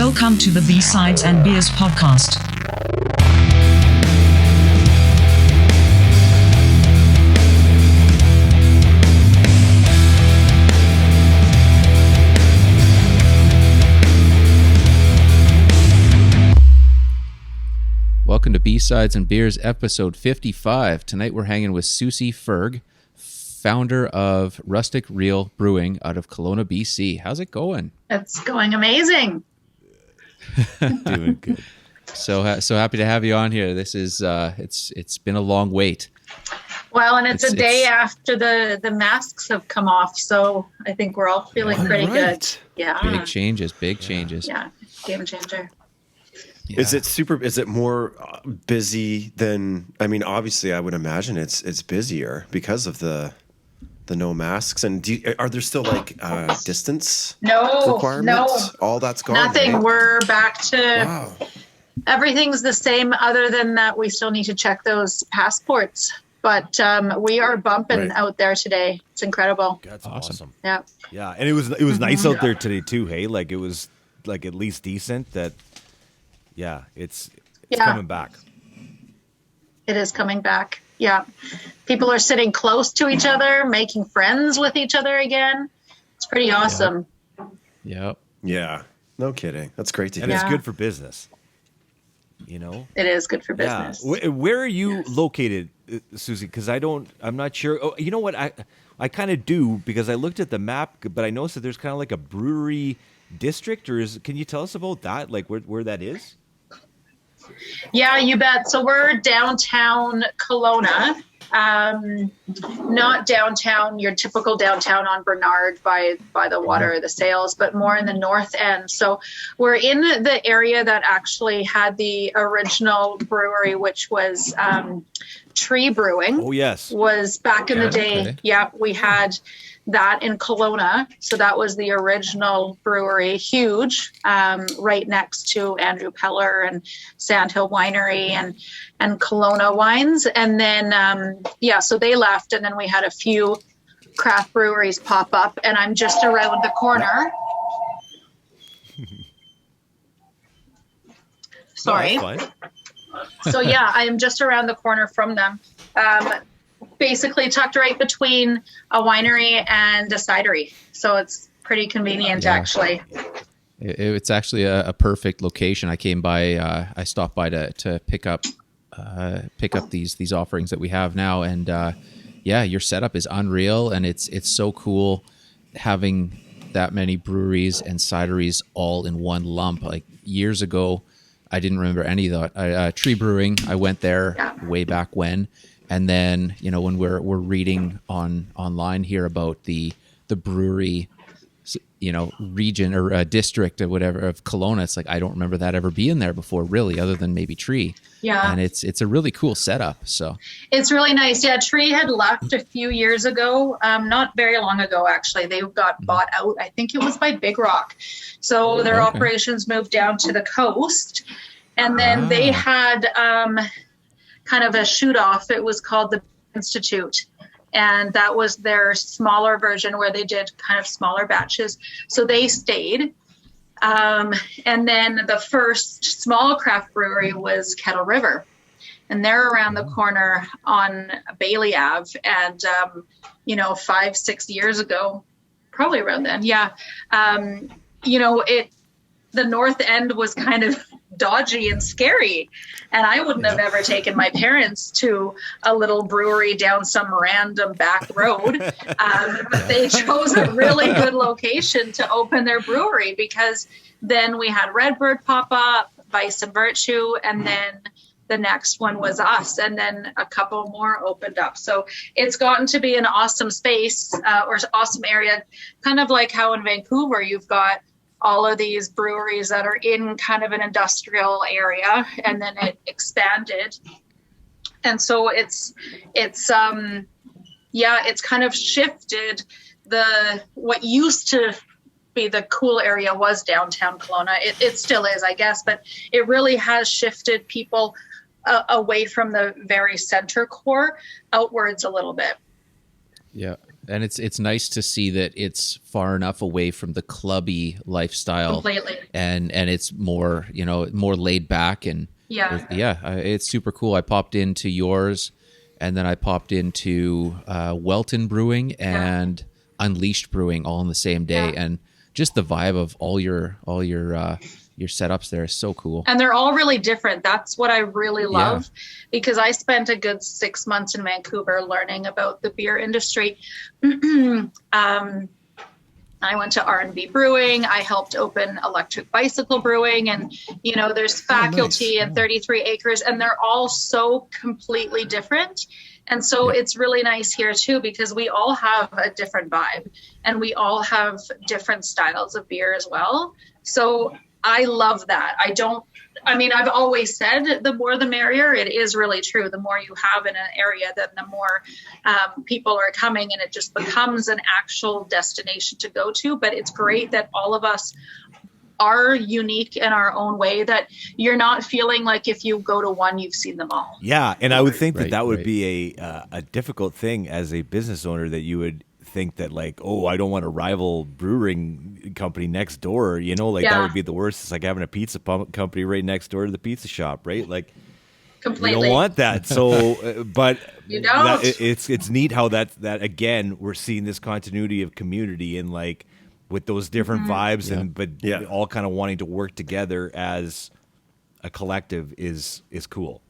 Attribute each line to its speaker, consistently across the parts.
Speaker 1: Welcome to the B-Sides and Beers podcast.
Speaker 2: Welcome to B-Sides and Beers, episode 55. Tonight we're hanging with Susi Foerg, founder of Rustic Reel Brewing out of Kelowna, BC. How's it going?
Speaker 3: It's going amazing.
Speaker 2: Doing good. So happy to have you on here. This is it's been a long wait.
Speaker 3: Well, and it's a day after the masks have come off, so I think we're all feeling pretty good. Yeah.
Speaker 2: Big changes.
Speaker 3: Yeah, game changer.
Speaker 4: Yeah. Is it more busy than, I mean, obviously I would imagine it's busier because of the no masks. And are there still like distance requirements?
Speaker 3: No.
Speaker 4: All that's gone?
Speaker 3: Nothing.
Speaker 4: Right?
Speaker 3: We're back to, everything's the same other than that we still need to check those passports. But we are bumping out there today. It's incredible.
Speaker 5: That's awesome.
Speaker 3: Yeah.
Speaker 5: Yeah. And it was nice out there today too, hey? Like it was like at least decent that. Yeah, it's coming back.
Speaker 3: It is coming back. Yeah. People are sitting close to each other, making friends with each other again. It's pretty awesome.
Speaker 2: Yep.
Speaker 4: Yeah. No kidding. That's great to hear.
Speaker 5: And it's good for business. You know?
Speaker 3: It is good for business.
Speaker 5: Yeah. Where are you located, Susi? Because I'm not sure. Oh, you know what? I kind of do because I looked at the map, but I noticed that there's kind of like a brewery district, can you tell us about that? Like where that is?
Speaker 3: Yeah, you bet. So we're downtown Kelowna, not downtown, your typical downtown on Bernard by the water or the sails, but more in the north end. So we're in the area that actually had the original brewery, which was Tree Brewing.
Speaker 5: Oh, yes.
Speaker 3: Was back in the day.
Speaker 2: Okay.
Speaker 3: Yeah, we had that in Kelowna. So that was the original brewery, huge, right next to Andrew Peller and Sandhill Winery and Kelowna Wines. And then, so they left, and then we had a few craft breweries pop up, and I'm just around the corner. Sorry. So yeah, I am just around the corner from them. Basically tucked right between a winery and a cidery. So it's pretty convenient, actually.
Speaker 2: It's actually a perfect location. I came by, I stopped by to pick up these offerings that we have now. And your setup is unreal. And it's so cool having that many breweries and cideries all in one lump. Like years ago, I didn't remember any of that. Tree Brewing, I went there way back when. And then, when we're reading online here about the brewery, region or district or whatever of Kelowna, it's like I don't remember that ever being there before, really, other than maybe Tree.
Speaker 3: Yeah,
Speaker 2: and it's a really cool setup. So
Speaker 3: it's really nice. Yeah, Tree had left a few years ago, not very long ago actually. They got bought out. I think it was by Big Rock, so their operations moved down to the coast, and then they had kind of a shoot off. It was called the Institute. And that was their smaller version where they did kind of smaller batches. So they stayed. And then the first small craft brewery was Kettle River. And they're around the corner on Bailey Ave. And, 5-6 years ago, probably around then. Yeah. The north end was kind of dodgy and scary. And I wouldn't have ever taken my parents to a little brewery down some random back road. But they chose a really good location to open their brewery, because then we had Redbird pop up, Vice and Virtue, and then the next one was us. And then a couple more opened up. So it's gotten to be an awesome space or awesome area, kind of like how in Vancouver you've got all of these breweries that are in kind of an industrial area, and then it expanded. And so it's kind of shifted what used to be the cool area was downtown Kelowna. It still is, I guess, but it really has shifted people away from the very center core outwards a little bit.
Speaker 2: Yeah. And it's nice to see that it's far enough away from the clubby lifestyle.
Speaker 3: Completely.
Speaker 2: And it's more, more laid back and it's super cool. I popped into yours, and then I popped into Welton Brewing and Unleashed Brewing all on the same day, and just the vibe of all your setups there is so cool.
Speaker 3: And they're all really different. That's what I really love, because I spent a good 6 months in Vancouver learning about the beer industry. I went to R&B Brewing. I helped open Electric Bicycle Brewing, and there's Faculty and 33 Acres, and they're all so completely different. And so it's really nice here too, because we all have a different vibe, and we all have different styles of beer as well. So I love that. I've always said the more the merrier. It is really true. The more you have in an area, then the more people are coming, and it just becomes an actual destination to go to. But it's great that all of us are unique in our own way, that you're not feeling like if you go to one, you've seen them all.
Speaker 5: Yeah. And I would think that would be a difficult thing as a business owner, that you would think that like, oh, I don't want a rival brewing company next door, that would be the worst. It's like having a pizza company right next door to the pizza shop, right? Like,
Speaker 3: completely.
Speaker 5: You don't want that. So, but
Speaker 3: you don't.
Speaker 5: It's neat how that again, we're seeing this continuity of community, and like with those different vibes, but all kind of wanting to work together as a collective is cool.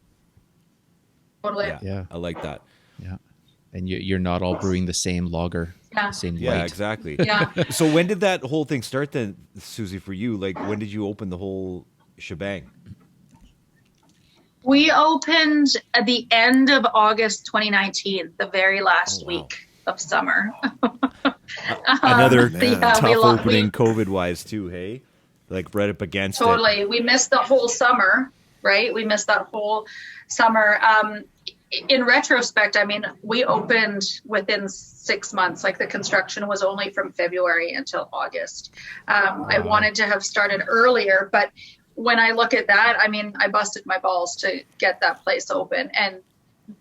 Speaker 3: Totally.
Speaker 5: Yeah. I like that.
Speaker 2: Yeah. And you're not all brewing the same lager, same white.
Speaker 5: Yeah, exactly.
Speaker 3: Yeah.
Speaker 5: So when did that whole thing start then, Susie, for you? Like, when did you open the whole shebang?
Speaker 3: We opened at the end of August 2019, the very last week of summer.
Speaker 5: Another tough opening COVID-wise too, hey? Like right up against
Speaker 3: totally.
Speaker 5: it.
Speaker 3: We missed the whole summer, right? We missed that whole summer. In retrospect, we opened within 6 months. Like, the construction was only from February until August. I wanted to have started earlier, but when I look at that, I busted my balls to get that place open, and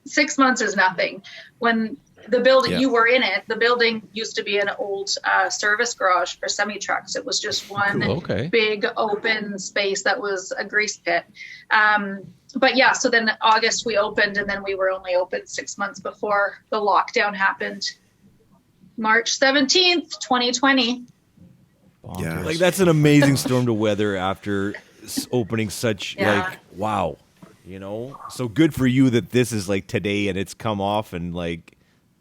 Speaker 3: 6 months is nothing. When the building, you were in it, the building used to be an old service garage for semi-trucks. It was just one big open space that was a grease pit. But yeah, so then August we opened, and then we were only open 6 months before the lockdown happened. March 17th, 2020.
Speaker 5: Yeah. Like, that's an amazing storm to weather after opening such, like, wow, So good for you that this is like today and it's come off, and like,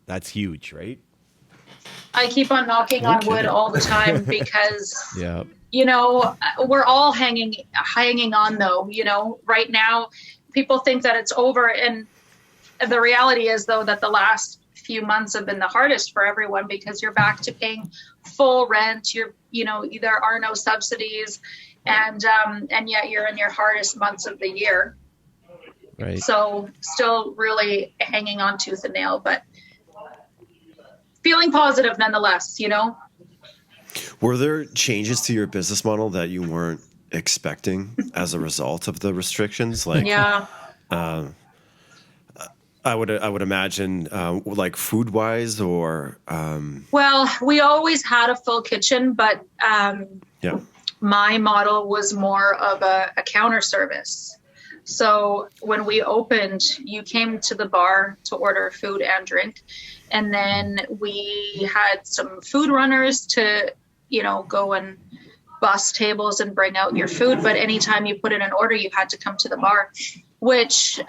Speaker 5: that's huge, right?
Speaker 3: I keep on knocking on wood all the time, because we're all hanging on though. Right now people think that it's over, and the reality is though that the last few months have been the hardest for everyone, because you're back to paying full rent. There are no subsidies, and yet you're in your hardest months of the year.
Speaker 2: Right.
Speaker 3: So still really hanging on tooth and nail, but feeling positive nonetheless,
Speaker 4: Were there changes to your business model that you weren't expecting as a result of the restrictions? Like, I would imagine, like food wise, or.
Speaker 3: Well, we always had a full kitchen, but my model was more of a counter service. So when we opened, you came to the bar to order food and drink. And then we had some food runners to, go and bus tables and bring out your food. But anytime you put in an order, you had to come to the bar, which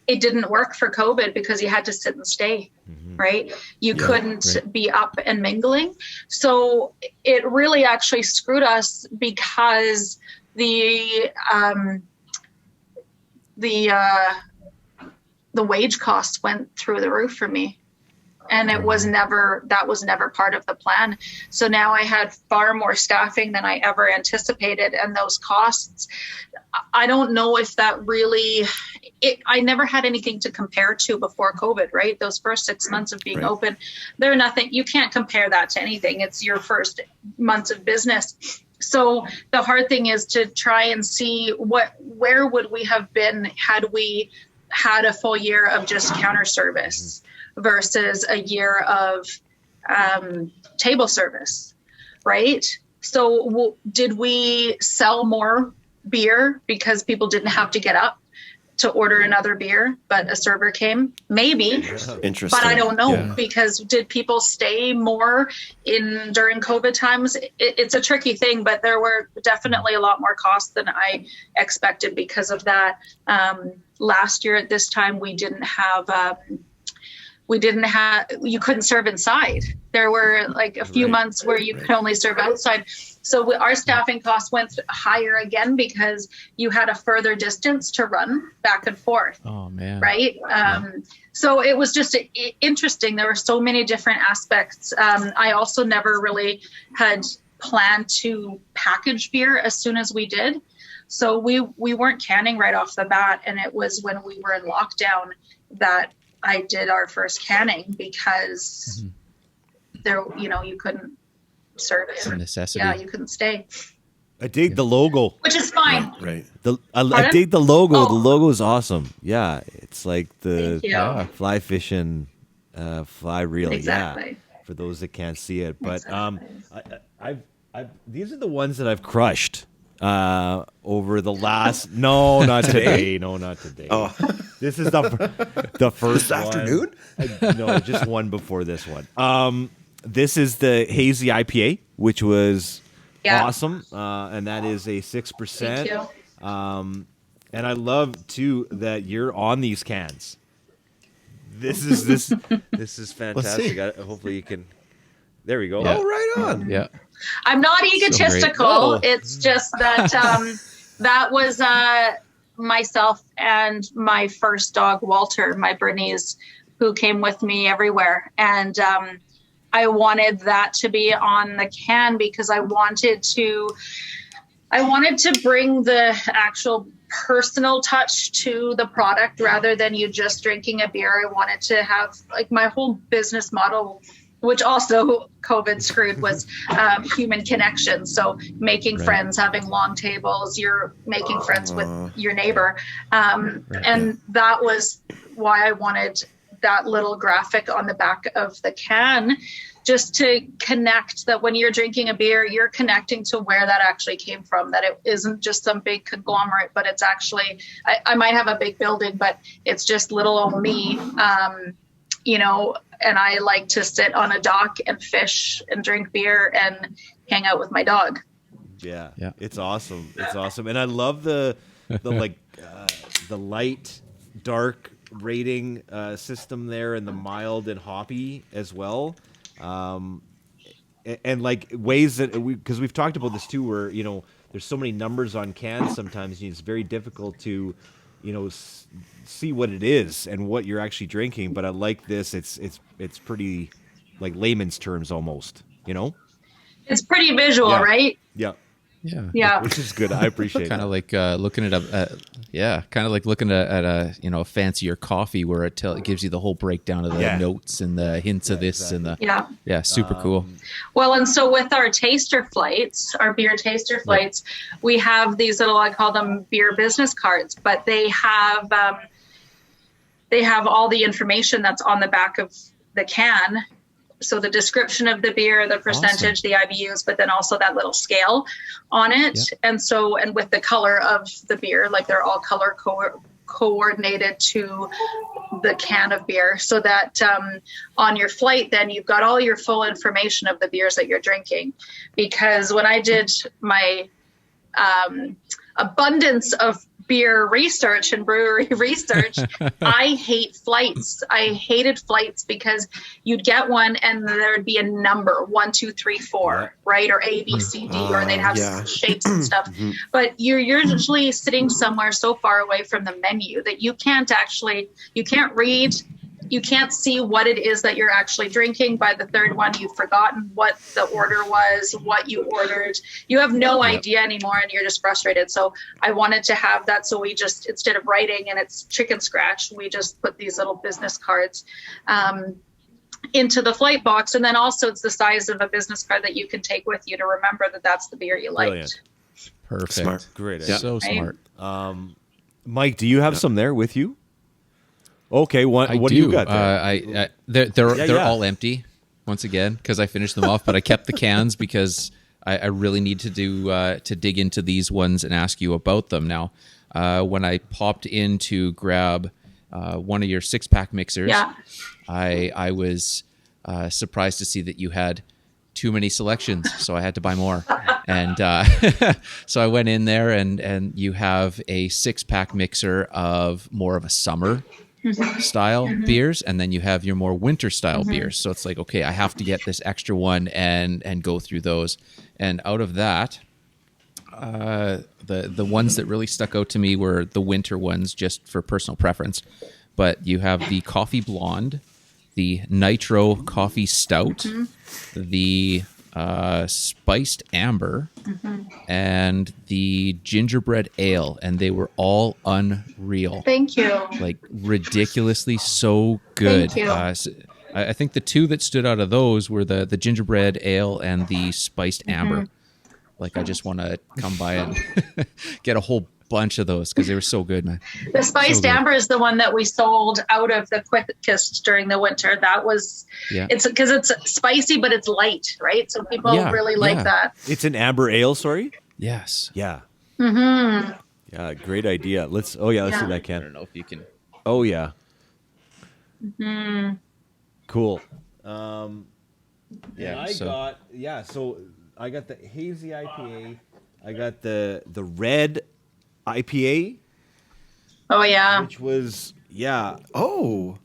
Speaker 3: it didn't work for COVID, because you had to sit and stay, right? You couldn't be up and mingling. So it really actually screwed us, because the wage costs went through the roof for me. And that was never part of the plan. So now I had far more staffing than I ever anticipated. And those costs, I don't know if that really, I never had anything to compare to before COVID, right? Those first 6 months of being open, they're nothing. You can't compare that to anything. It's your first months of business. So the hard thing is to try and see where would we have been had we had a full year of just counter service versus a year of table service, right? So did we sell more beer because people didn't have to get up to order another beer, but a server came? Maybe.
Speaker 4: Interesting.
Speaker 3: But I don't know,
Speaker 4: Yeah.
Speaker 3: because did people stay more during COVID times? It's a tricky thing, but there were definitely a lot more costs than I expected because of that. Last year at this time, we didn't have, you couldn't serve inside. There were like a few months where you could only serve outside. So our staffing costs went higher again because you had a further distance to run back and forth.
Speaker 2: Oh man.
Speaker 3: Right. So it was just interesting. There were so many different aspects. I also never really had planned to package beer as soon as we did. So we weren't canning right off the bat. And it was when we were in lockdown that I did our first canning, because there, you couldn't serve it.
Speaker 2: It's a necessity.
Speaker 3: Yeah, you couldn't stay,
Speaker 5: I dig the logo.
Speaker 3: which is fine.
Speaker 4: Right.
Speaker 5: I
Speaker 3: Pardon?
Speaker 5: dig the logo.
Speaker 3: Oh.
Speaker 5: The logo is awesome. Yeah, it's like the
Speaker 3: Thank you.
Speaker 2: Yeah.
Speaker 5: fly fishing, fly reel.
Speaker 3: Exactly.
Speaker 5: Yeah, for those that can't see it. But
Speaker 3: Exactly.
Speaker 5: I've these are the ones that I've crushed over the last. No, not today. No, not today.
Speaker 4: Oh,
Speaker 5: This is the first
Speaker 4: this afternoon?
Speaker 5: one. No, just one before this one. This is the hazy IPA, which was
Speaker 3: Yeah.
Speaker 5: awesome, and that is a 6%.
Speaker 3: Thank you.
Speaker 5: And I love too that you're on these cans. This is fantastic. Hopefully you can. There we go.
Speaker 2: Yeah.
Speaker 4: Oh, right on.
Speaker 2: Yeah.
Speaker 3: I'm not egotistical.
Speaker 5: Oh.
Speaker 3: It's just that that was myself and my first dog, Walter, my Bernese, who came with me everywhere. And I wanted that to be on the can because I wanted to bring the actual personal touch to the product rather than you just drinking a beer. I wanted to have, like, my whole business model, which also COVID screwed, was human connection. So making friends, having long tables, you're making friends with your neighbor. And that was why I wanted that little graphic on the back of the can, just to connect that when you're drinking a beer, you're connecting to where that actually came from, that it isn't just some big conglomerate, but it's actually, I might have a big building, but it's just little old me, and I like to sit on a dock and fish and drink beer and hang out with my dog.
Speaker 5: Yeah,
Speaker 2: Yeah.
Speaker 5: it's awesome. It's awesome, and I love the light dark rating system there, and the mild and hoppy as well. And like ways that because we've talked about this too, where there's so many numbers on cans sometimes, it's very difficult to see what it is and what you're actually drinking. But I like this. It's pretty like layman's terms almost.
Speaker 3: It's pretty visual,
Speaker 5: Yeah.
Speaker 3: right?
Speaker 5: Yeah,
Speaker 3: Yeah.
Speaker 5: which is good. I appreciate
Speaker 2: Kind
Speaker 5: it.
Speaker 2: of like looking at kind of like looking at a fancier coffee where it gives you the whole breakdown of the
Speaker 5: Yeah.
Speaker 2: notes and the hints of this and the
Speaker 3: Yeah.
Speaker 2: super cool.
Speaker 3: Well, and so with our taster flights, our beer taster flights, we have these little, I call them beer business cards, but they have all the information that's on the back of the can. So the description of the beer, the percentage, the IBUs, but then also that little scale on it. Yeah. And with the color of the beer, like they're all color coordinated to the can of beer, so that on your flight, then you've got all your full information of the beers that you're drinking. Because when I did my abundance of beer research and brewery research, I hate flights. I hated flights because you'd get one and there'd be a number 1, 2, 3, 4, right? Or A, B, C, D, or they'd have shapes and stuff. But you're usually sitting somewhere so far away from the menu that you can't read. You can't see what it is that you're actually drinking. By the third one, you've forgotten what the order was, what you ordered. You have no idea anymore, and you're just frustrated. So I wanted to have that. So we just, instead of writing and it's chicken scratch, we just put these little business cards into the flight box. And then also it's the size of a business card that you can take with you to remember that that's the beer you liked.
Speaker 5: Brilliant.
Speaker 2: Perfect.
Speaker 4: Smart.
Speaker 5: Great.
Speaker 2: So smart.
Speaker 5: Mike, do you have some there with you? Okay, what do you got there?
Speaker 2: They're all empty once again because I finished them off, but I kept the cans because I really need to dig into these ones and ask you about them now. When I popped in to grab one of your 6-pack mixers, I was surprised to see that you had too many selections, so I had to buy more. And so I went in there, and you have a 6-pack mixer of more of a summer style beers, and then you have your more winter style beers. So it's like, okay, I have to get this extra one and go through those. And out of that, the ones that really stuck out to me were the winter ones, just for personal preference. But you have the coffee blonde, the nitro coffee stout, the spiced amber, and the gingerbread ale, and they were all unreal.
Speaker 3: Thank you.
Speaker 2: Like ridiculously so good.
Speaker 3: Thank you.
Speaker 2: I think the two that stood out of those were the gingerbread ale and the spiced amber. Like I just want to come by and get a whole bunch of those because they were so good, man.
Speaker 3: The spiced amber is the one that we sold out of the quickest during the winter. That was, it's because it's spicy, but it's light, right? So people really like that.
Speaker 5: It's an amber ale, sorry?
Speaker 2: Yes.
Speaker 5: Yeah. Yeah, great idea. Let's see that can.
Speaker 2: I don't know if you can.
Speaker 5: Oh, yeah. Cool. So I got the hazy IPA. I got the red IPA.
Speaker 3: Oh yeah.
Speaker 5: Which was
Speaker 4: Nice.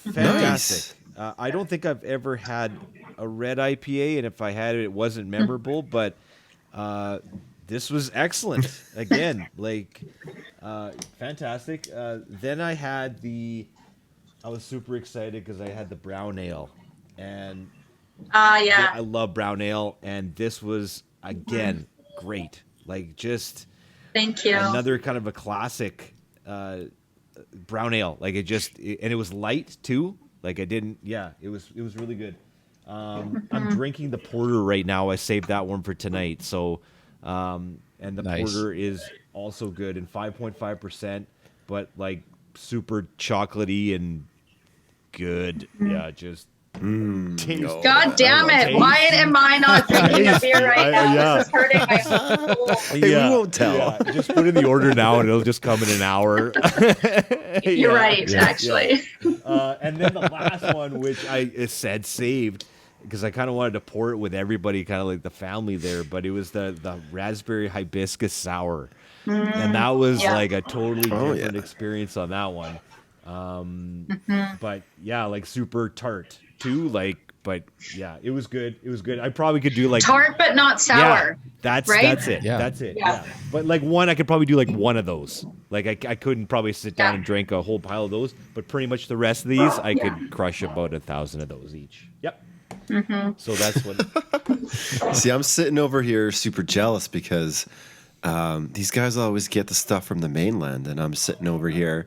Speaker 5: fantastic. I don't think I've ever had a red IPA, and if I had it, it wasn't memorable. But this was excellent. Again, fantastic. Then I had I was super excited because I had the brown ale, and I love brown ale, and this was again great.
Speaker 3: Thank you.
Speaker 5: Another kind of a classic brown ale. And it was light too. It was really good. I'm drinking the porter right now. I saved that one for tonight. So, and the porter is also good and 5.5%, but super chocolatey and good. Yeah, just.
Speaker 3: God damn it! Why am I not drinking a beer right now? This is hurting my soul.
Speaker 4: We won't tell.
Speaker 5: Yeah. Just put in the order now, and it'll just come in an hour.
Speaker 3: You're right, actually.
Speaker 5: And then the last one, which I said saved, because I kind of wanted to pour it with everybody, kind of like the family there, but it was the raspberry hibiscus sour, and that was a totally different experience on that one. But super tart too, but it was good. It was good. I probably could do
Speaker 3: tart but not sour.
Speaker 5: That's it.
Speaker 2: Yeah.
Speaker 5: That's it. Yeah. But one, I could probably do one of those. I couldn't probably sit down and drink a whole pile of those, but pretty much the rest of these I could crush about 1,000 of those each. Yep. So that's what.
Speaker 4: See, I'm sitting over here super jealous because these guys always get the stuff from the mainland, and I'm sitting over here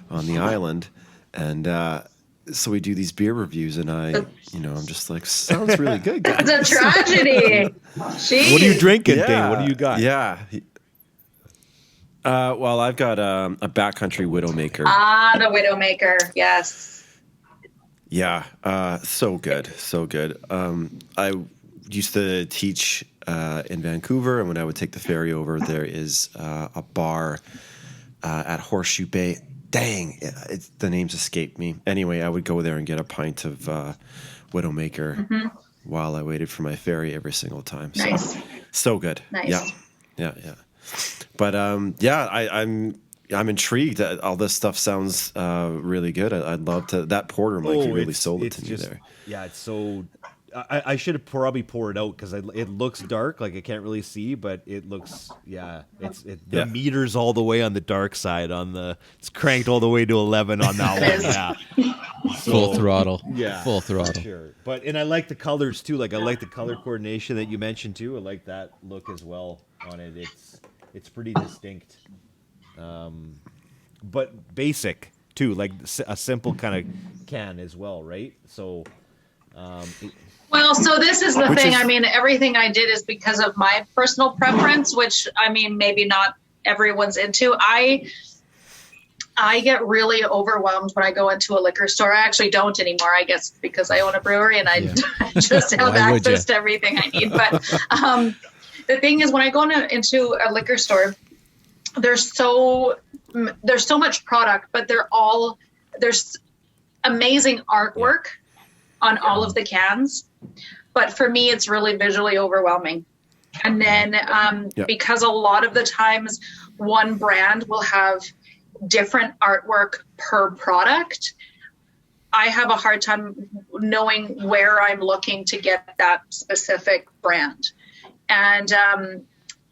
Speaker 4: on the island, and so we do these beer reviews, and I'm just like, sounds really good, guys.
Speaker 3: It's a tragedy. Jeez.
Speaker 5: What are you drinking, Dane? What do you got?
Speaker 4: Yeah. Well, I've got a backcountry Widowmaker.
Speaker 3: The Widowmaker, yes.
Speaker 4: Yeah, so good, so good. I used to teach in Vancouver, and when I would take the ferry over, there is a bar at Horseshoe Bay. Dang, the names escaped me. Anyway, I would go there and get a pint of Widowmaker while I waited for my ferry every single time.
Speaker 3: Nice.
Speaker 4: So good.
Speaker 3: Nice.
Speaker 4: Yeah. But I'm intrigued. All this stuff sounds really good. I'd love to. That porter, Mike, you really sold it to me there.
Speaker 5: Yeah, it's so. I should have probably poured it out because it looks dark, I can't really see, but it looks the meter's all the way on the dark side. It's cranked all the way to 11 on that one. Yeah,
Speaker 2: Full throttle.
Speaker 5: Yeah,
Speaker 2: full throttle.
Speaker 5: Sure, and I like the colors too. I like the color coordination that you mentioned too. I like that look as well on it. It's pretty distinct, but basic too. A simple kind of can as well, right? So.
Speaker 3: Well, so this is the thing. Everything I did is because of my personal preference, which maybe not everyone's into. I I get really overwhelmed when I go into a liquor store. I actually don't anymore, I guess, because I own a brewery and I just have
Speaker 2: Why would
Speaker 3: access
Speaker 2: you?
Speaker 3: to everything I need. But the thing is, when I go into a liquor store, there's so much product, but there's amazing artwork on all of the cans. But for me, it's really visually overwhelming. And then because a lot of the times one brand will have different artwork per product, I have a hard time knowing where I'm looking to get that specific brand. And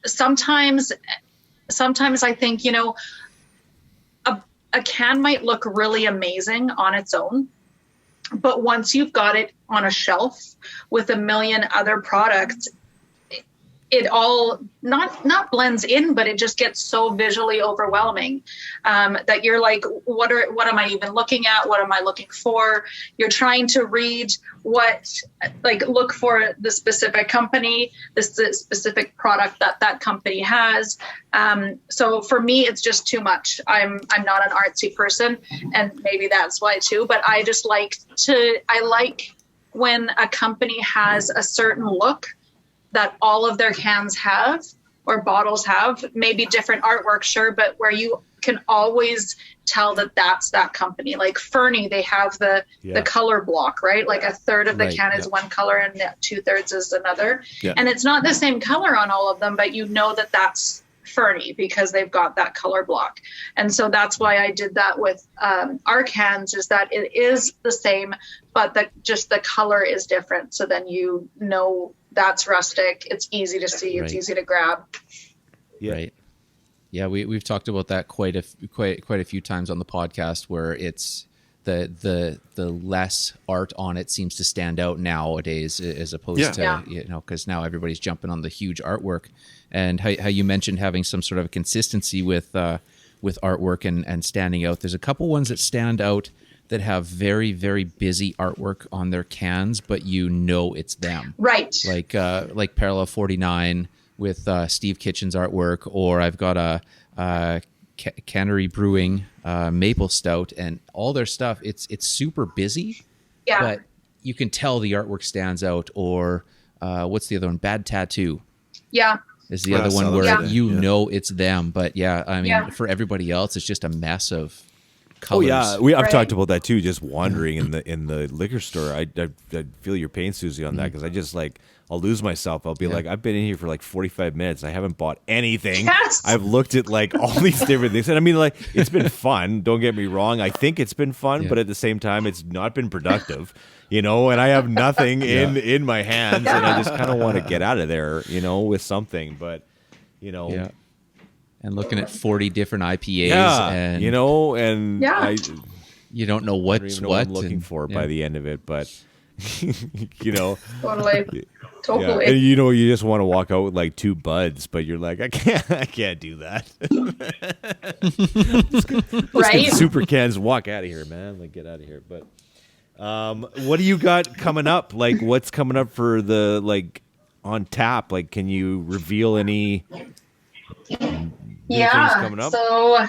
Speaker 3: sometimes I think, you know, a can might look really amazing on its own, but once you've got it on a shelf with a million other products, it all not blends in, but it just gets so visually overwhelming that you're like, what am I even looking at? What am I looking for? You're trying to read look for the specific company, the specific product that company has. So for me, it's just too much. I'm not an artsy person, and maybe that's why too, but I like when a company has a certain look that all of their cans have or bottles have, maybe different artwork, sure, but where you can always tell that that's that company. Like Fernie, they have the color block, right? Like a third of the can is one color and 2/3 is another. Yeah. And it's not the same color on all of them, but you know that that's Fernie because they've got that color block. And so that's why I did that with our cans, is that it is the same, but the color is different. So then you know that's Rustic. It's easy to see. It's easy to grab.
Speaker 2: Yeah. Right. Yeah, we've talked about that quite a few times on the podcast, where it's the less art on it seems to stand out nowadays, as opposed to you know, because now everybody's jumping on the huge artwork. And how you mentioned having some sort of a consistency with artwork and standing out. There's a couple ones that stand out that have very, very busy artwork on their cans, but you know it's them. Right. Like Parallel 49 with Steve Kitchen's artwork, or I've got a Cannery Brewing Maple Stout, and all their stuff. It's super busy, but you can tell the artwork stands out. Or what's the other one? Bad Tattoo. Yeah. Is the other one where you know it's them, but I mean, for everybody else, it's just a mess of colors.
Speaker 5: Oh yeah, I've talked about that too. Just wandering in the liquor store, I feel your pain, Susie, on that, because I just I'll lose myself. I'll be like, I've been in here for like 45 minutes. I haven't bought anything. Yes! I've looked at like all these different things, and I mean, like, it's been fun. Don't get me wrong. I think it's been fun, but at the same time, it's not been productive. You know, and I have nothing in my hands, and I just kind of want to get out of there, you know, with something. But, you know. Yeah.
Speaker 2: And looking at 40 different IPAs, and
Speaker 5: you know, and
Speaker 2: you don't know what's what
Speaker 5: I'm looking for by the end of it, but you know,
Speaker 3: totally.
Speaker 5: Yeah. And you know, you just want to walk out with like 2 buds, but you're like, I can't do that. Right? Super cans, walk out of here, man. Like, get out of here. But what do you got coming up? Like, what's coming up for the on tap? Like, can you reveal any?
Speaker 3: Coming up? So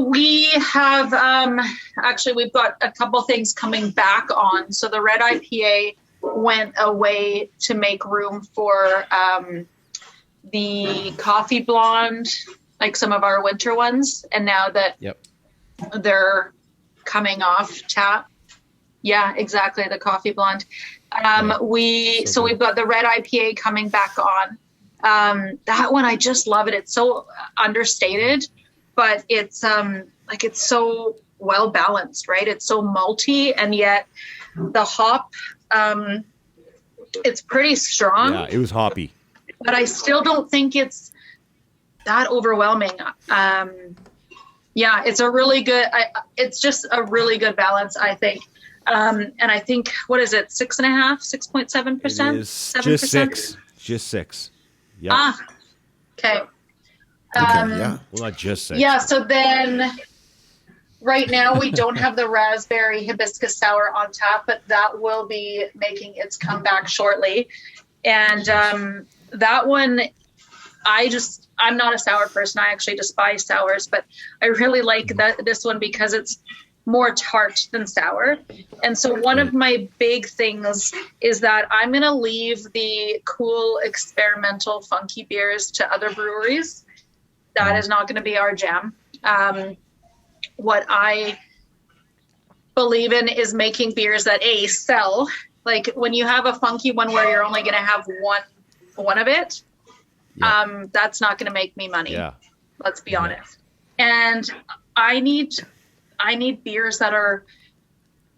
Speaker 3: we have actually we've got a couple things coming back on. So the red IPA went away to make room for the coffee blonde, like some of our winter ones, and now that they're coming off tap. Yeah, exactly, the coffee blonde. We've got the red IPA coming back on. That one, I just love it. It's so understated, but it's it's so well balanced, right? It's so malty, and yet the hop, it's pretty strong.
Speaker 5: Yeah, it was hoppy,
Speaker 3: but I still don't think it's that overwhelming. It's a really good. It's just a really good balance, I think. And I think, what is it? 6.5%, 6.7%, 7%.
Speaker 5: Just 6. Yeah.
Speaker 3: Okay.
Speaker 5: Well, not just 6.
Speaker 3: Yeah. So then, right now we don't have the raspberry hibiscus sour on tap, but that will be making its comeback shortly. And that one, I'm not a sour person. I actually despise sours, but I really like this one because it's more tart than sour. And so one of my big things is that I'm going to leave the cool, experimental, funky beers to other breweries. That is not going to be our jam. What I believe in is making beers that sell. Like when you have a funky one where you're only going to have one of it, that's not going to make me money. Yeah. Let's be honest. And I need beers that are,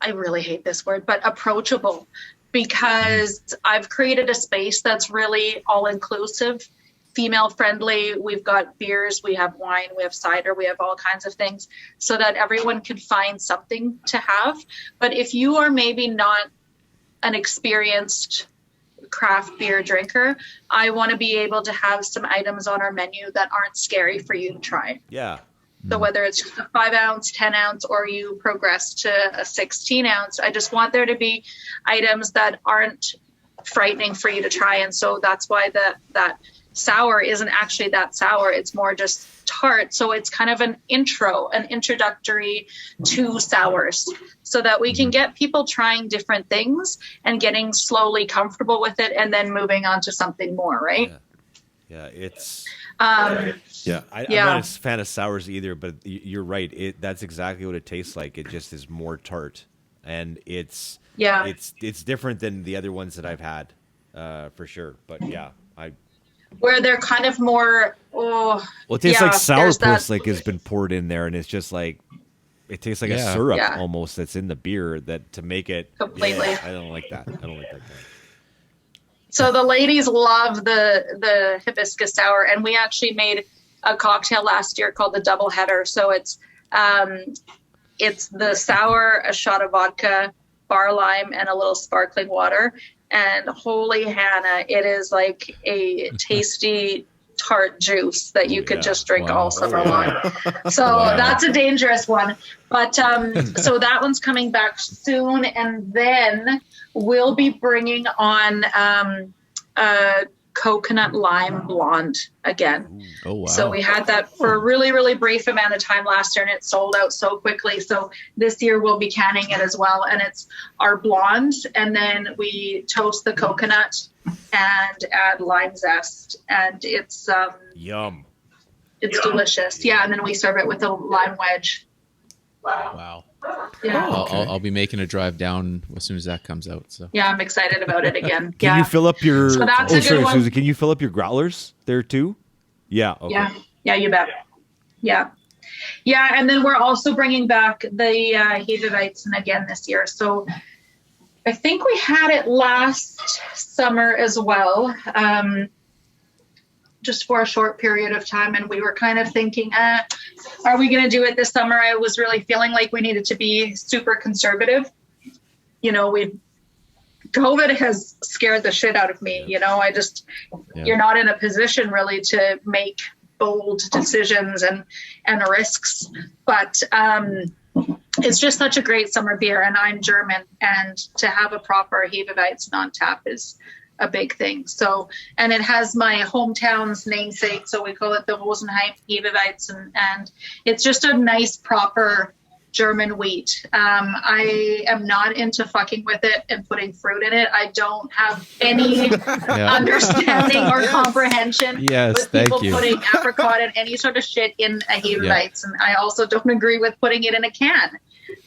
Speaker 3: I really hate this word, but approachable, because I've created a space that's really all inclusive, female friendly. We've got beers, we have wine, we have cider, we have all kinds of things so that everyone can find something to have. But if you are maybe not an experienced craft beer drinker, I want to be able to have some items on our menu that aren't scary for you to try.
Speaker 5: Yeah.
Speaker 3: So whether it's just a 5 ounce, 10 ounce, or you progress to a 16 ounce, I just want there to be items that aren't frightening for you to try. And so that's why that sour isn't actually that sour. It's more just tart. So it's kind of an introductory to sours, so that we can get people trying different things and getting slowly comfortable with it and then moving on to something more, right?
Speaker 5: Yeah, it's...
Speaker 4: I'm
Speaker 5: not a fan of sours either, but you're right. That's exactly what it tastes like. It just is more tart, and it's different than the other ones that I've had, for sure. But
Speaker 3: where they're kind of more.
Speaker 5: Well, it tastes like sourpuss, like has been poured in there, and it's just like it tastes like a syrup almost that's in the beer that to make it
Speaker 3: completely.
Speaker 5: I don't like that.
Speaker 3: So the ladies love the hibiscus sour, and we actually made a cocktail last year called the Double Header. So it's the sour, a shot of vodka, bar lime, and a little sparkling water. And holy Hannah, it is like a tasty tart juice that you could just drink all summer long. So that's a dangerous one. But so that one's coming back soon, and then we'll be bringing on coconut lime blonde again. Oh wow. So we had that for a really, really brief amount of time last year, and it sold out so quickly. So this year we'll be canning it as well, and it's our blonde, and then we toast the coconut and add lime zest, and it's
Speaker 5: yum.
Speaker 3: It's delicious. Yeah, and then we serve it with a lime wedge.
Speaker 2: Wow.
Speaker 3: Yeah.
Speaker 2: I'll be making a drive down as soon as that comes out. So
Speaker 3: yeah, I'm excited about it again.
Speaker 5: Can you fill up your?
Speaker 3: So that's a good one.
Speaker 5: Susie, can you fill up your growlers there too? Yeah. Okay.
Speaker 3: Yeah, you bet. Yeah, and then we're also bringing back the Hefeweizen again this year. So I think we had it last summer as well, just for a short period of time, and we were kind of thinking, are we going to do it this summer? I was really feeling like we needed to be super conservative. You know, COVID has scared the shit out of me. You know, you're not in a position really to make bold decisions and risks, but it's just such a great summer beer, and I'm German, and to have a proper Hefeweizen on tap is a big thing. So, and it has my hometown's namesake, so we call it the Rosenheim Hefeweizen, and it's just a nice proper German wheat. I am not into fucking with it and putting fruit in it. I don't have any understanding or comprehension with people putting apricot and any sort of shit in a Hefeweizen. And I also don't agree with putting it in a can.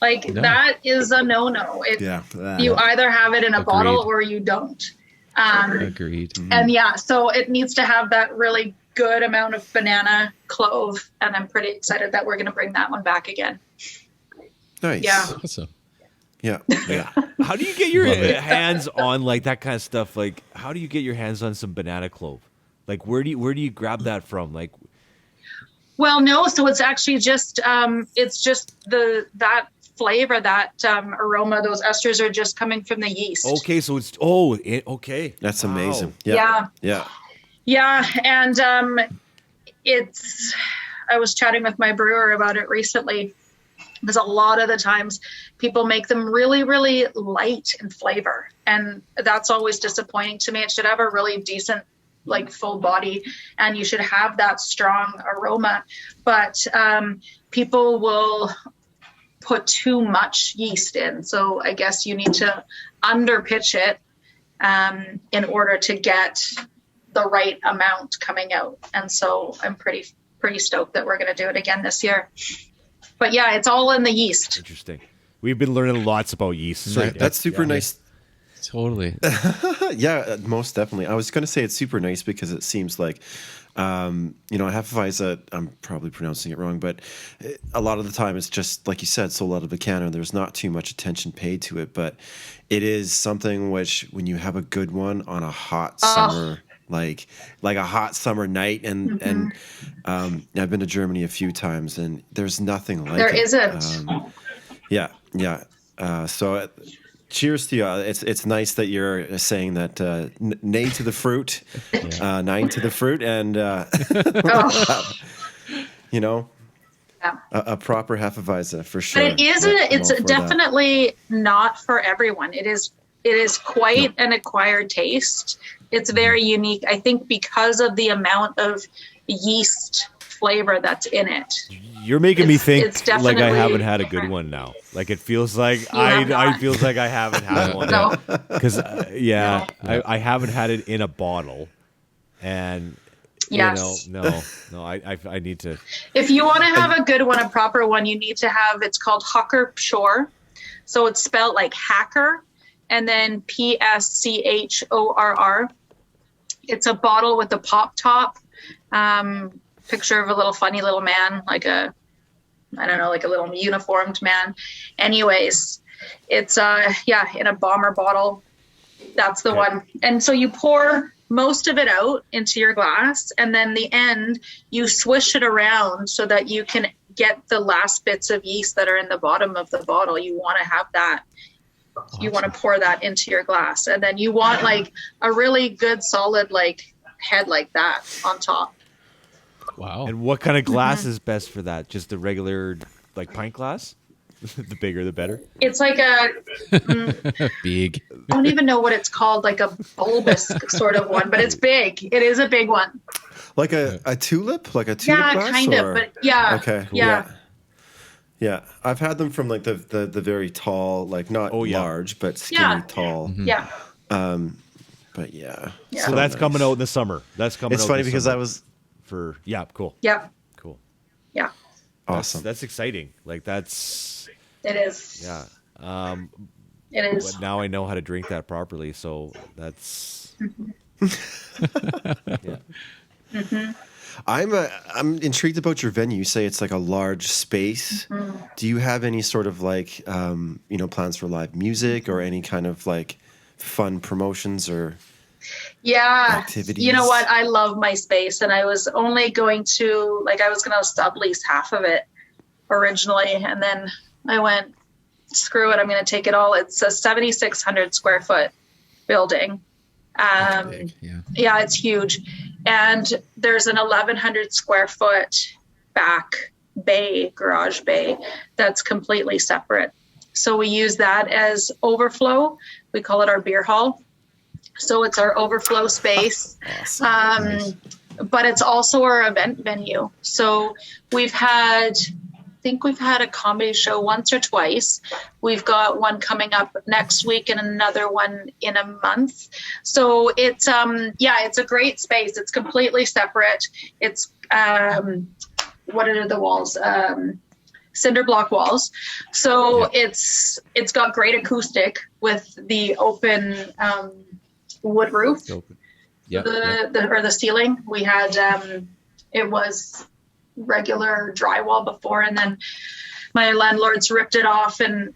Speaker 3: That is a no-no. You either have it in a bottle or you don't.
Speaker 2: Agreed.
Speaker 3: And so it needs to have that really good amount of banana clove, and I'm pretty excited that we're going to bring that one back again.
Speaker 4: Nice.
Speaker 3: Yeah.
Speaker 2: Awesome.
Speaker 4: Yeah.
Speaker 5: How do you get your hands on like that kind of stuff? Like, how do you get your hands on some banana clove? Like, where do you grab that from? Like,
Speaker 3: well, no. So it's actually just that flavor, that aroma. Those esters are just coming from the yeast.
Speaker 5: Okay, so it's okay.
Speaker 4: That's amazing.
Speaker 3: Yeah. And I was chatting with my brewer about it recently, because a lot of the times people make them really, really light in flavor, and that's always disappointing to me. It should have a really decent like full body, and you should have that strong aroma. But people will put too much yeast in. So I guess you need to underpitch it in order to get the right amount coming out. And so I'm pretty stoked that we're going to do it again this year. But yeah, it's all in the yeast.
Speaker 5: Interesting. We've been learning lots about yeast.
Speaker 4: So that's super nice.
Speaker 2: Totally.
Speaker 4: Yeah, most definitely. I was going to say it's super nice because it seems like, Hefeweizen, I'm probably pronouncing it wrong, but a lot of the time it's just, like you said, sold out of a can, and there's not too much attention paid to it. But it is something which, when you have a good one on a hot summer, like a hot summer night, and I've been to Germany a few times, and there's nothing like it.
Speaker 3: There isn't.
Speaker 4: Yeah. So cheers to you. It's nice that you're saying that nay to the fruit, nine to the fruit, and a proper Hefeweizen for sure.
Speaker 3: But it's definitely not for everyone. It is quite an acquired taste. It's very unique, I think, because of the amount of yeast flavor that's in it.
Speaker 5: You're making me think
Speaker 3: it's
Speaker 5: like I haven't
Speaker 3: definitely
Speaker 5: had a good one now. Like it feels like I feels like I haven't had one.
Speaker 3: No.
Speaker 5: Because I haven't had it in a bottle, and
Speaker 3: Yes.
Speaker 5: I need to.
Speaker 3: If you want to have a good one, a proper one, you need to have, it's called Hucker Pschorr. So it's spelled like hacker and then Pschorr. It's a bottle with a pop top. Picture of a little funny little man, like a little uniformed man. Anyways, it's in a bomber bottle. That's the one. And so you pour most of it out into your glass, and then the end you swish it around so that you can get the last bits of yeast that are in the bottom of the bottle. You want to have that. Awesome. You want to pour that into your glass, and then you want like a really good solid like head like that on top.
Speaker 2: Wow.
Speaker 5: And what kind of glass is best for that? Just the regular like pint glass? The bigger the better.
Speaker 3: It's like a
Speaker 2: big.
Speaker 3: I don't even know what it's called, like a bulbous sort of one, but it's big. It is a big one.
Speaker 4: Like a tulip? Like a tulip glass?
Speaker 3: Yeah, kind of, but yeah.
Speaker 4: Okay.
Speaker 3: Yeah.
Speaker 4: Yeah. I've had them from like the very tall, like not large, but skinny tall.
Speaker 3: Mm-hmm. Yeah.
Speaker 4: But yeah.
Speaker 5: So that's nice. Coming out in the summer. That's coming
Speaker 4: It's
Speaker 5: out
Speaker 4: funny
Speaker 5: this
Speaker 4: because
Speaker 5: summer.
Speaker 4: I was
Speaker 5: for cool.
Speaker 3: Yeah.
Speaker 5: Cool.
Speaker 3: Yeah.
Speaker 4: Awesome.
Speaker 5: That's exciting. Like that's
Speaker 3: it is.
Speaker 5: Yeah.
Speaker 3: It is.
Speaker 5: But now I know how to drink that properly, so that's yeah.
Speaker 3: Mm-hmm.
Speaker 4: I'm intrigued about your venue. You say it's like a large space. Mm-hmm. Do you have any sort of like plans for live music or any kind of like fun promotions or activities?
Speaker 3: You know what? I love my space, and I was only going to sublease half of it originally, and then I went, screw it, I'm going to take it all. It's a 7,600 square foot building.
Speaker 2: That's big,
Speaker 3: yeah, it's huge. And there's an 1,100 square foot back garage bay that's completely separate. So we use that as overflow. We call it our beer hall. So it's our overflow space.
Speaker 4: Awesome. Nice.
Speaker 3: But it's also our event venue. So we've had a comedy show once or twice. We've got one coming up next week and another one in a month. So it's it's a great space. It's completely separate. It's what are the walls? Cinder block walls. So it's got great acoustic with the open wood roof. The ceiling. We had it was regular drywall before, and then my landlords ripped it off and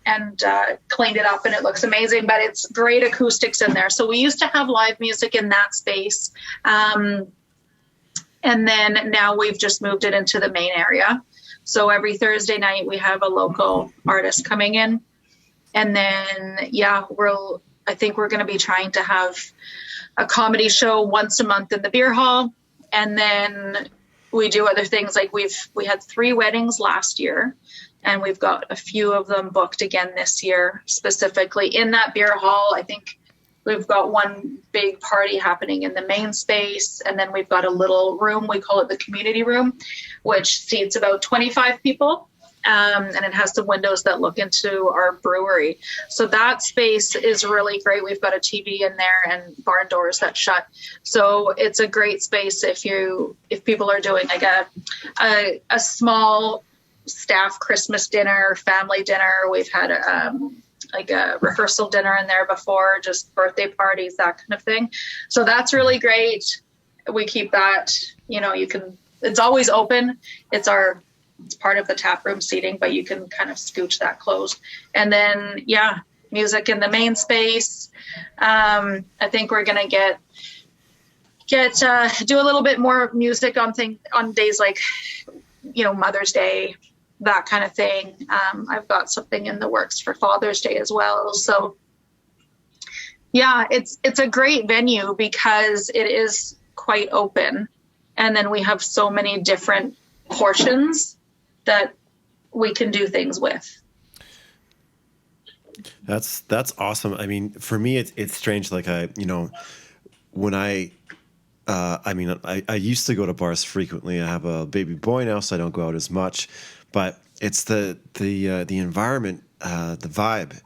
Speaker 3: cleaned it up, and it looks amazing. But it's great acoustics in there. So we used to have live music in that space, and then now we've just moved it into the main area. So every Thursday night we have a local artist coming in, and then I think we're going to be trying to have a comedy show once a month in the beer hall, and then we do other things like we had 3 weddings last year, and we've got a few of them booked again this year, specifically in that beer hall. I think We've got one big party happening in the main space, and then we've got a little room, we call it the community room, which seats about 25 people. And it has some windows that look into our brewery. So that space is really great. We've got a TV in there and barn doors that shut. So it's a great space if people are doing like a small staff Christmas dinner, family dinner. We've had like a rehearsal dinner in there before, just birthday parties, that kind of thing. So that's really great. We keep that, it's always open. It's part of the tap room seating, but you can kind of scooch that closed. And then, music in the main space. I think we're going to do a little bit more music on days like, Mother's Day, that kind of thing. I've got something in the works for Father's Day as well. So it's a great venue because it is quite open. And then we have so many different portions that we can do things with.
Speaker 4: That's awesome. I mean, for me, it's strange. Like when I used to go to bars frequently. I have a baby boy now, so I don't go out as much. But it's the environment, the vibe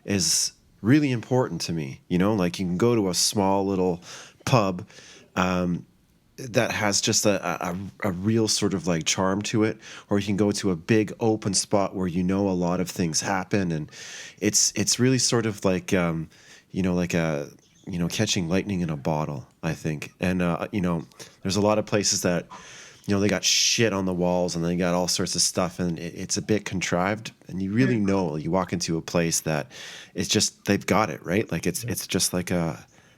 Speaker 4: is really important to me. Like you can go to a small little pub that has just a real sort of like charm to it, or you can go to a big open spot where a lot of things happen, and it's really sort of like catching lightning in a bottle, I think. And there's a lot of places that they got shit on the walls and they got all sorts of stuff, and it's a bit contrived, and you really know you walk into a place that it's just they've got it right. Like it's just like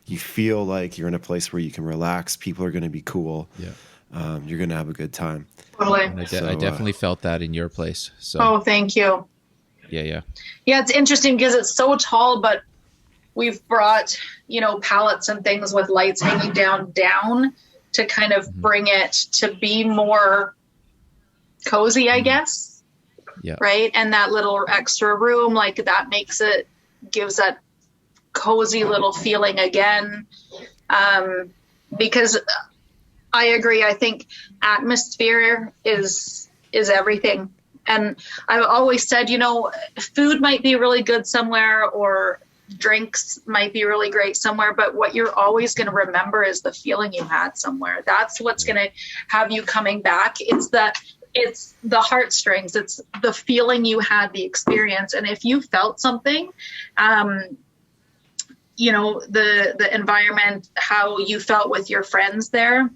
Speaker 4: you feel like you're in a place where you can relax. People are going to be cool. Yeah. You're going to have a good time.
Speaker 3: Totally.
Speaker 2: And I definitely felt that in your place. So.
Speaker 3: Oh, thank you.
Speaker 2: Yeah.
Speaker 3: Yeah, it's interesting because it's so tall, but we've brought, pallets and things with lights hanging down to kind of bring it to be more cozy, I guess.
Speaker 2: Yeah. Right.
Speaker 3: And that little extra room, like that gives that cozy little feeling again. Because I agree. I think atmosphere is everything. And I've always said, food might be really good somewhere, or drinks might be really great somewhere, but what you're always going to remember is the feeling you had somewhere. That's what's going to have you coming back. It's the heartstrings. It's the feeling you had, the experience. And if you felt something, the environment, how you felt with your friends there,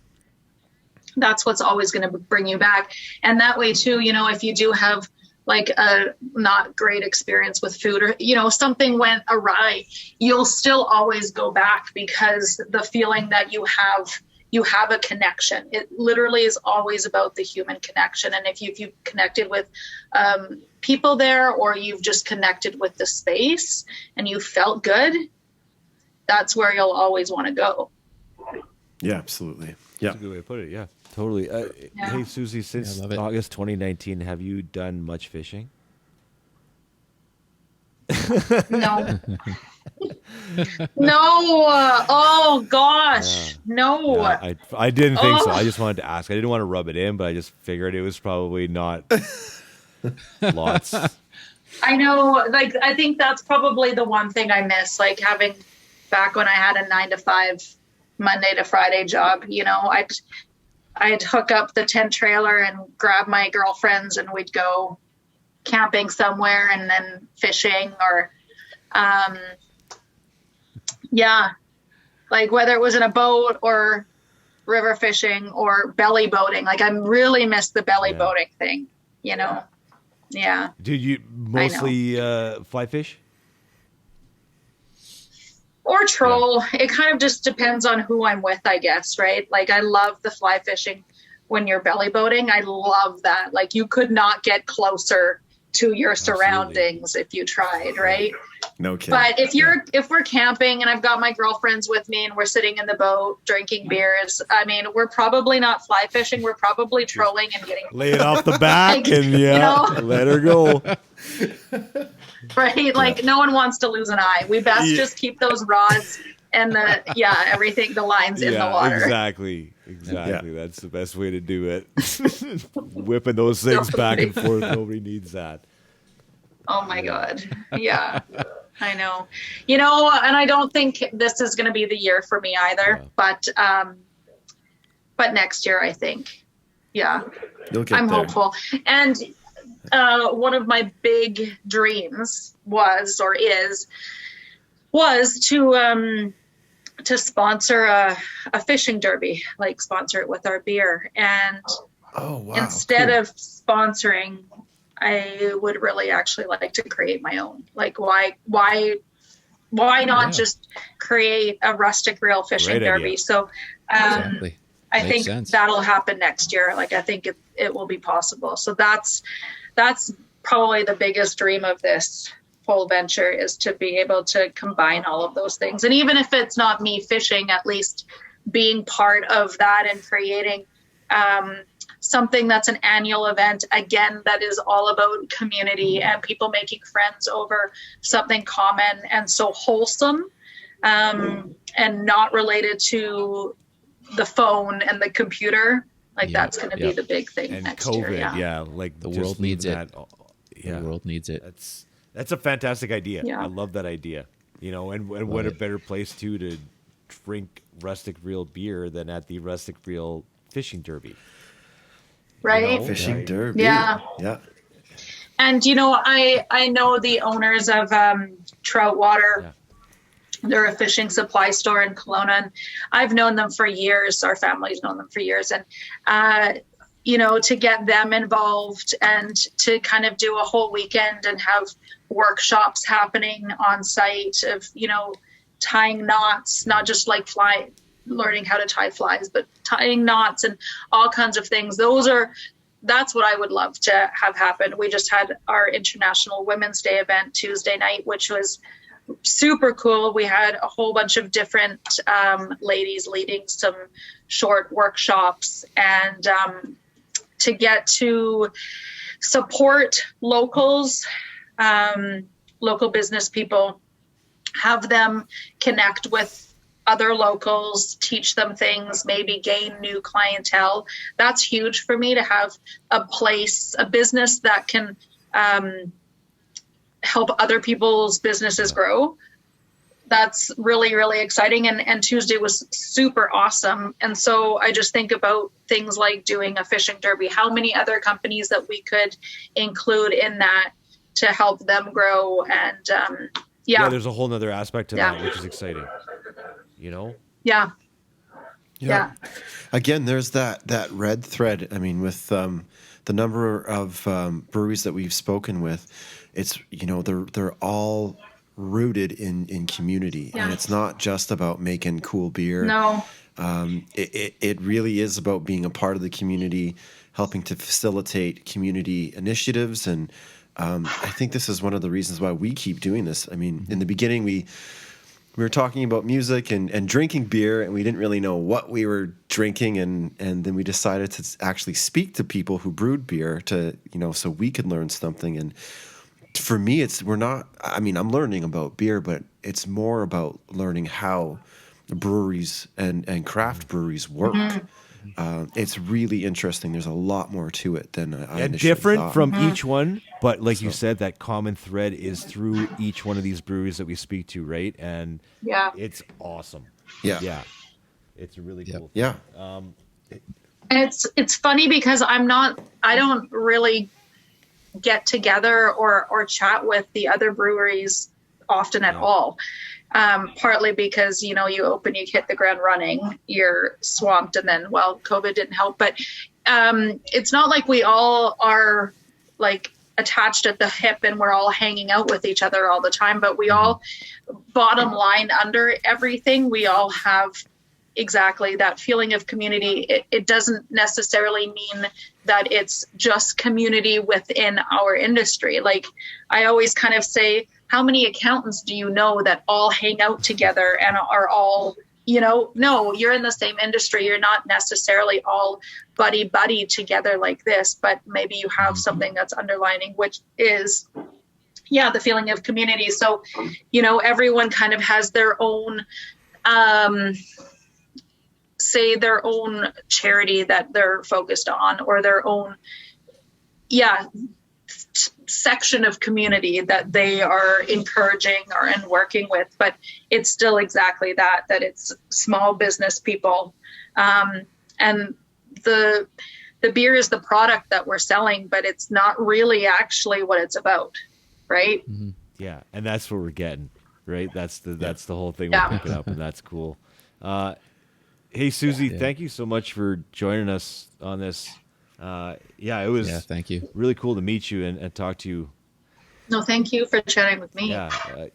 Speaker 3: that's what's always going to bring you back. And that way too, if you do have like a not great experience with food, or, something went awry, you'll still always go back because the feeling that you have a connection. It literally is always about the human connection. And if you've connected with people there, or you've just connected with the space and you felt good, that's where you'll always want to go.
Speaker 4: Yeah, absolutely. Yeah.
Speaker 5: That's a good way to put it. Yeah, totally. Hey, Susie, since August 2019, have you done much fishing?
Speaker 3: No. No. Oh gosh. No.
Speaker 5: Yeah, I didn't think so. I just wanted to ask. I didn't want to rub it in, but I just figured it was probably not lots.
Speaker 3: I know. Like, I think that's probably the one thing I miss. Like having back when I had a 9-to-5 Monday to Friday job, I'd hook up the tent trailer and grab my girlfriends and we'd go camping somewhere and then fishing, or like whether it was in a boat or river fishing or belly boating. Like I really miss the belly boating thing, Yeah.
Speaker 5: Did you mostly fly fish?
Speaker 3: Or troll. Yeah. It kind of just depends on who I'm with, I guess, right? Like I love the fly fishing when you're belly boating. I love that. Like you could not get closer to your surroundings if you tried, right?
Speaker 4: No kidding.
Speaker 3: But if we're camping and I've got my girlfriends with me and we're sitting in the boat drinking beers, I mean, we're probably not fly fishing. We're probably trolling and getting
Speaker 5: Lay it off the back
Speaker 3: Like,
Speaker 5: and let her go.
Speaker 3: right. Like no one wants to lose an eye. We best just keep those rods and everything, the lines in the water.
Speaker 5: Exactly.
Speaker 4: Yeah.
Speaker 5: That's the best way to do it. Whipping those things back and forth. Nobody needs that.
Speaker 3: Oh my God. Yeah, I know. And I don't think this is going to be the year for me either, but next year, I think, yeah,
Speaker 4: You'll get
Speaker 3: I'm
Speaker 4: there.
Speaker 3: hopeful. And one of my big dreams was to sponsor a fishing derby, like sponsor it with our beer. And
Speaker 4: Oh, wow.
Speaker 3: instead
Speaker 4: cool.
Speaker 3: of sponsoring, I would really actually like to create my own. Like why not just create a rustic reel fishing
Speaker 5: Great
Speaker 3: derby?
Speaker 5: idea.
Speaker 3: So
Speaker 2: Exactly.
Speaker 3: I
Speaker 2: Makes
Speaker 3: think
Speaker 2: sense.
Speaker 3: that'll happen next year. Like I think it will be possible. So that's probably the biggest dream of this whole venture, is to be able to combine all of those things. And even if it's not me fishing, at least being part of that and creating something that's an annual event, again, that is all about community and people making friends over something common and so wholesome, and not related to the phone and the computer. Like
Speaker 2: Yeah,
Speaker 3: that's going to be the big thing
Speaker 5: And
Speaker 3: next
Speaker 5: COVID,
Speaker 3: year.
Speaker 5: yeah. Like
Speaker 2: The
Speaker 5: just
Speaker 2: world needs
Speaker 5: leaving
Speaker 2: it.
Speaker 5: that-
Speaker 2: The world needs it.
Speaker 5: That's a fantastic idea.
Speaker 3: Yeah.
Speaker 5: I love that idea. And what a
Speaker 2: it.
Speaker 5: better place to drink rustic reel beer than at the rustic reel fishing derby.
Speaker 3: Right.
Speaker 4: Fishing
Speaker 5: Right.
Speaker 4: derby.
Speaker 3: Yeah.
Speaker 4: Yeah.
Speaker 3: And I know the owners of Trout Water.
Speaker 5: Yeah.
Speaker 3: They're a fishing supply store in Kelowna, and I've known them for years. Our family's known them for years, and to get them involved and to kind of do a whole weekend and have workshops happening on site of tying knots, not just like learning how to tie flies, but tying knots and all kinds of things. That's what I would love to have happen. We just had our International Women's Day event Tuesday night, which was super cool. We had a whole bunch of different ladies leading some short workshops, and to get to support locals, local business people, have them connect with other locals, teach them things, maybe gain new clientele. That's huge for me, to have a place, a business that can help other people's businesses grow. That's really, really exciting. And Tuesday was super awesome. And so I just think about things like doing a fishing derby, how many other companies that we could include in that to help them grow. And
Speaker 5: Yeah, there's a whole nother aspect to
Speaker 3: Yeah.
Speaker 5: that, which is exciting.
Speaker 3: Yeah.
Speaker 4: Yeah. Again, there's that red thread. I mean, with the number of breweries that we've spoken with, it's they're all rooted in community, and it's not just about making cool beer.
Speaker 3: No.
Speaker 4: It really is about being a part of the community, helping to facilitate community initiatives, and I think this is one of the reasons why we keep doing this. I mean, in the beginning, we were talking about music and drinking beer, and we didn't really know what we were drinking, and then we decided to actually speak to people who brewed beer so we could learn something. And for me, I'm learning about beer, but it's more about learning how breweries and craft breweries work. It's really interesting. There's a lot more to it than I initially
Speaker 5: different
Speaker 4: thought.
Speaker 5: from each one, but like you said, that common thread is through each one of these breweries that we speak to, right? And it's awesome.
Speaker 4: Yeah.
Speaker 5: It's a really cool.
Speaker 4: Yeah.
Speaker 3: And it's funny because I don't really get together or chat with the other breweries often at all. Partly because, you open, you hit the ground running, you're swamped, and then, COVID didn't help. But it's not like we all are like attached at the hip and we're all hanging out with each other all the time. But we all, bottom line, under everything, we all have exactly that feeling of community. It doesn't necessarily mean that it's just community within our industry. Like I always kind of say, how many accountants do you know that all hang out together and are all, no, you're in the same industry. You're not necessarily all buddy together like this, but maybe you have something that's underlining, which is, the feeling of community. So, everyone kind of has their own, say their own charity that they're focused on, or their own, section of community that they are encouraging and working with, but it's still exactly that it's small business people. And the beer is the product that we're selling, but it's not really actually what it's about. Right.
Speaker 5: Mm-hmm. Yeah. And that's what we're getting, right? That's the whole thing we're picking up, and that's cool. Hey, Susi, thank you so much for joining us on this. It was
Speaker 2: thank you.
Speaker 5: Really cool to meet you and talk to you.
Speaker 3: No, thank you for chatting with me.
Speaker 5: It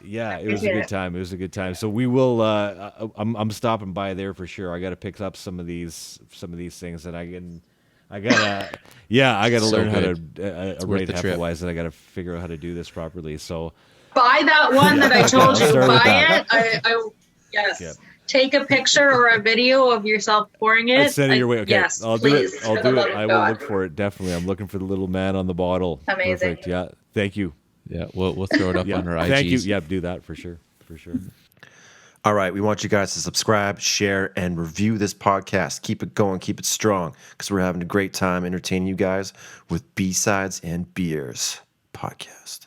Speaker 5: was a good time. It was a good time. So we will. I'm stopping by there for sure. I got to pick up some of these things, and I gotta learn how to write Hefeweizen, and I gotta figure out how to do this properly. So
Speaker 3: buy that one that I told you. Buy it. Yes.
Speaker 5: Yep.
Speaker 3: Take a picture or a video of yourself pouring it.
Speaker 5: Send it your way. Okay.
Speaker 3: Yes,
Speaker 5: I'll
Speaker 3: please,
Speaker 5: do it. I'll do it. I will look for it. Definitely. I'm looking for the little man on the bottle.
Speaker 3: Amazing.
Speaker 5: Perfect. Yeah. Thank you.
Speaker 2: Yeah, we'll throw it up on our IGs.
Speaker 5: Thank you. Yeah, do that for sure. For sure.
Speaker 4: All right, we want you guys to subscribe, share, and review this podcast. Keep it going, keep it strong, because we're having a great time entertaining you guys with B-Sides and Beers podcast.